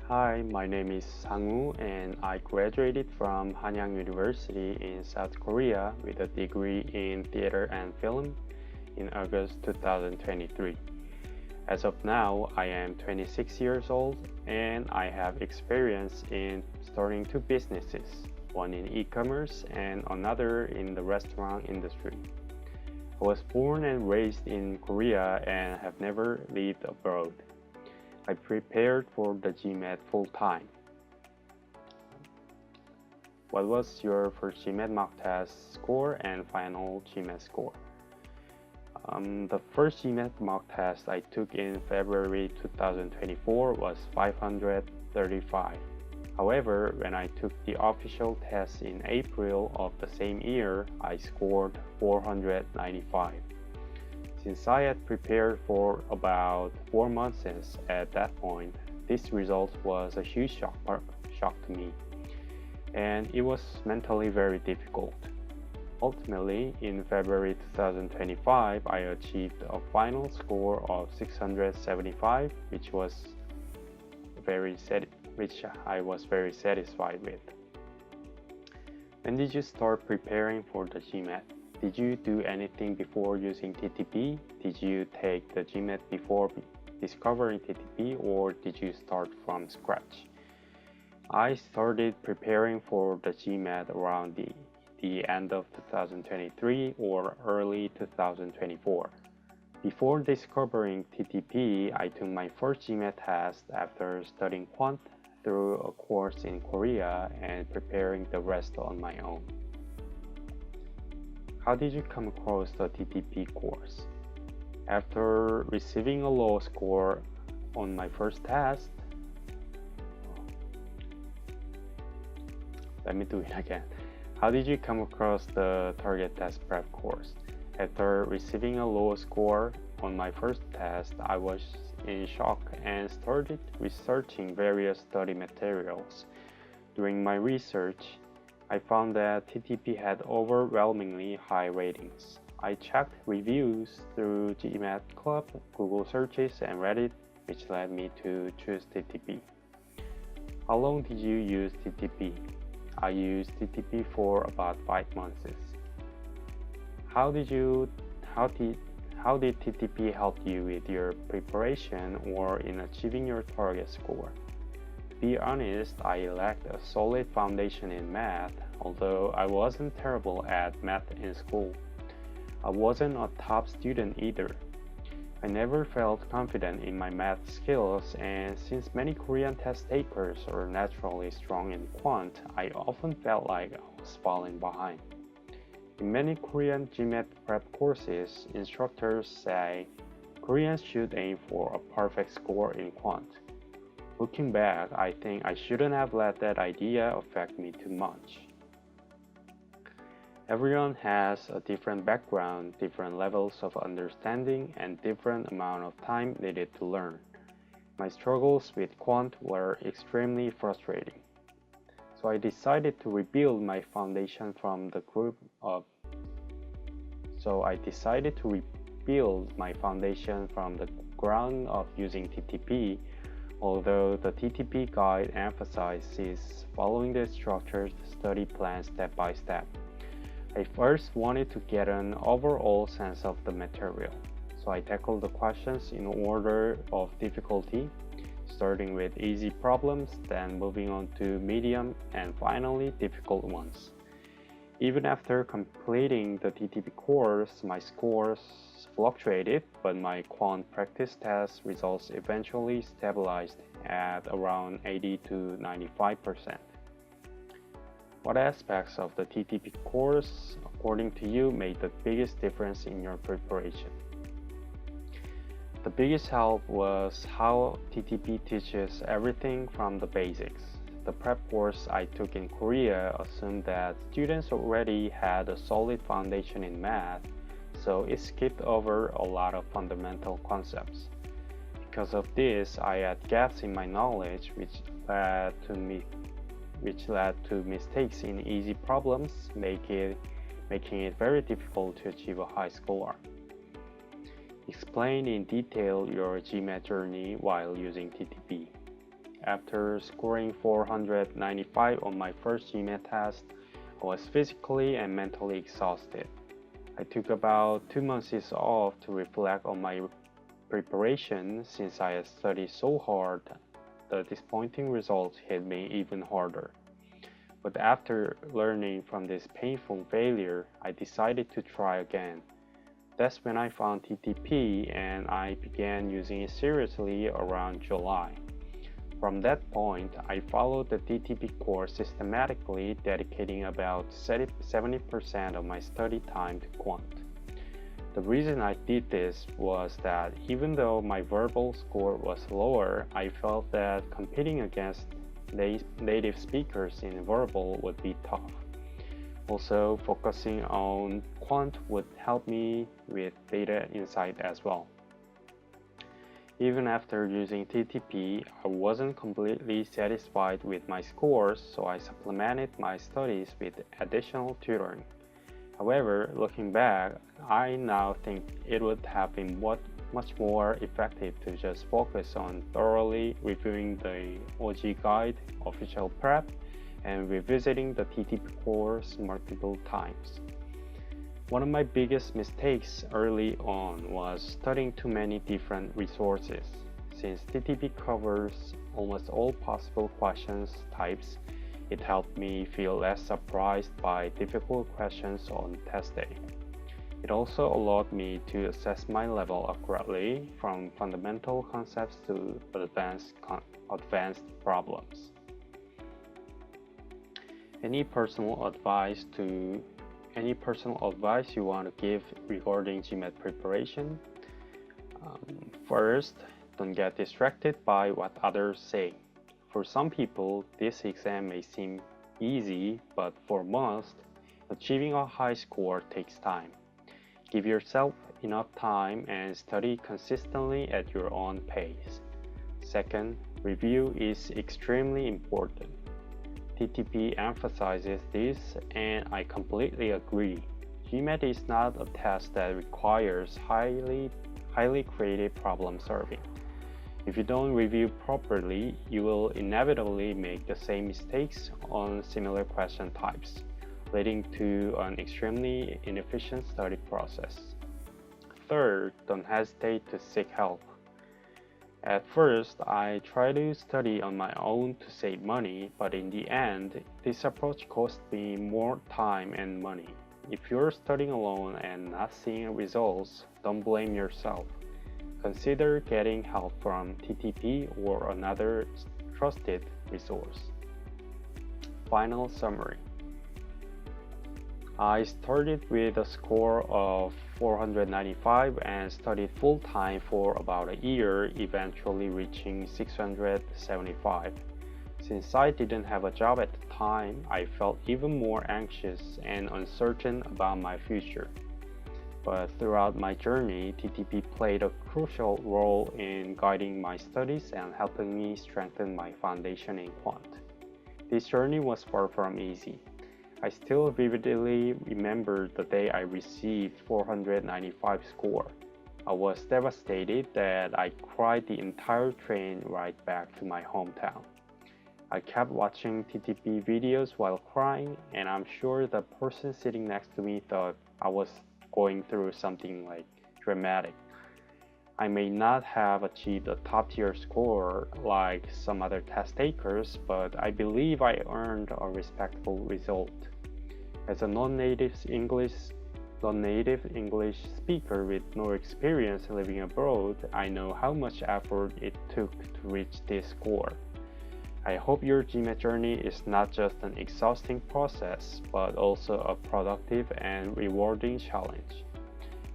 Hi, my name is Sangwoo and I graduated from Hanyang University in South Korea with a degree in theater and film in August 2023. As of now, I am 26 years old and I have experience in starting two businesses, one in e-commerce and another in the restaurant industry. I was born and raised in Korea and have never lived abroad. I prepared for the GMAT full time. What was your first GMAT mock test score and final GMAT score? The first GMAT mock test I took in February 2024 was 535. However, when I took the official test in April of the same year, I scored 495. Since I had prepared for about 4 months at that point, this result was a huge shock to me, and it was mentally very difficult. Ultimately, in February 2025, I achieved a final score of 675, which I was very satisfied with. When did you start preparing for the GMAT? Did you do anything before using TTP? Did you take the GMAT before discovering TTP, or did you start from scratch? I started preparing for the GMAT around the end of 2023 or early 2024. Before discovering TTP, I took my first GMAT test after studying Quant through a course in Korea and preparing the rest on my own. How did you come across the TTP course? After receiving a low score on my first test, let me do it again. How did you come across the target test prep course? After receiving a low score on my first test, I was in shock and started researching various study materials. During my research, I found that TTP had overwhelmingly high ratings. I checked reviews through GMAT Club, Google searches, and Reddit, which led me to choose TTP. How long did you use TTP? I used TTP for about 5 months. How did TTP help you with your preparation or in achieving your target score? To be honest, I lacked a solid foundation in math, although I wasn't terrible at math in school. I wasn't a top student either. I never felt confident in my math skills, and since many Korean test takers are naturally strong in quant, I often felt like I was falling behind. In many Korean GMAT prep courses, instructors say Koreans should aim for a perfect score in quant. Looking back, I think I shouldn't have let that idea affect me too much. Everyone has a different background, different levels of understanding, and different amount of time needed to learn. My struggles with quant were extremely frustrating. So I decided to rebuild my foundation from the ground up using TTP. Although the TTP guide emphasizes following the structured study plan step by step, I first wanted to get an overall sense of the material. So I tackled the questions in order of difficulty, starting with easy problems, then moving on to medium, and finally difficult ones. Even after completing the TTP course, my scores fluctuated, but my quant practice test results eventually stabilized at around 80 to 95%. What aspects of the TTP course, according to you, made the biggest difference in your preparation? The biggest help was how TTP teaches everything from the basics. The prep course I took in Korea assumed that students already had a solid foundation in math, so it skipped over a lot of fundamental concepts. Because of this, I had gaps in my knowledge, which led to mistakes in easy problems, making it very difficult to achieve a high score. Explain in detail your GMAT journey while using TTP. After scoring 495 on my first GMAT test, I was physically and mentally exhausted. I took about 2 months off to reflect on my preparation. Since I had studied so hard, the disappointing results hit me even harder. But after learning from this painful failure, I decided to try again. That's when I found TTP and I began using it seriously around July. From that point, I followed the TTP course systematically, dedicating about 70% of my study time to Quant. The reason I did this was that even though my verbal score was lower, I felt that competing against native speakers in verbal would be tough. Also, focusing on Quant would help me with data insight as well. Even after using TTP, I wasn't completely satisfied with my scores, so I supplemented my studies with additional tutoring. However, looking back, I now think it would have been much more effective to just focus on thoroughly reviewing the OG guide, official prep, and revisiting the TTP course multiple times. One of my biggest mistakes early on was studying too many different resources. Since TTP covers almost all possible questions types, it helped me feel less surprised by difficult questions on test day. It also allowed me to assess my level accurately from fundamental concepts to advanced problems. Any personal advice you want to give regarding GMAT preparation? First, don't get distracted by what others say. For some people, this exam may seem easy, but for most, achieving a high score takes time. Give yourself enough time and study consistently at your own pace. Second, review is extremely important. TTP emphasizes this, and I completely agree. GMAT is not a test that requires highly creative problem solving. If you don't review properly, you will inevitably make the same mistakes on similar question types, leading to an extremely inefficient study process. Third, don't hesitate to seek help. At first, I tried to study on my own to save money, but in the end, this approach cost me more time and money. If you're studying alone and not seeing results, don't blame yourself. Consider getting help from TTP or another trusted resource. Final summary. I started with a score of 495 and studied full-time for about a year, eventually reaching 675. Since I didn't have a job at the time, I felt even more anxious and uncertain about my future. But throughout my journey, TTP played a crucial role in guiding my studies and helping me strengthen my foundation in Quant. This journey was far from easy. I still vividly remember the day I received 495 score. I was devastated that I cried the entire train right back to my hometown. I kept watching TTP videos while crying, and I'm sure the person sitting next to me thought I was going through something dramatic. I may not have achieved a top-tier score like some other test takers, but I believe I earned a respectable result. As a non-native English speaker with no experience living abroad, I know how much effort it took to reach this score. I hope your GMAT journey is not just an exhausting process, but also a productive and rewarding challenge.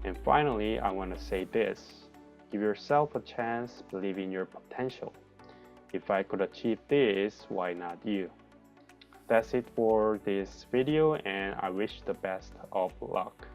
And finally, I want to say this. Give yourself a chance, believe in your potential. If I could achieve this, why not you? That's it for this video, and I wish the best of luck.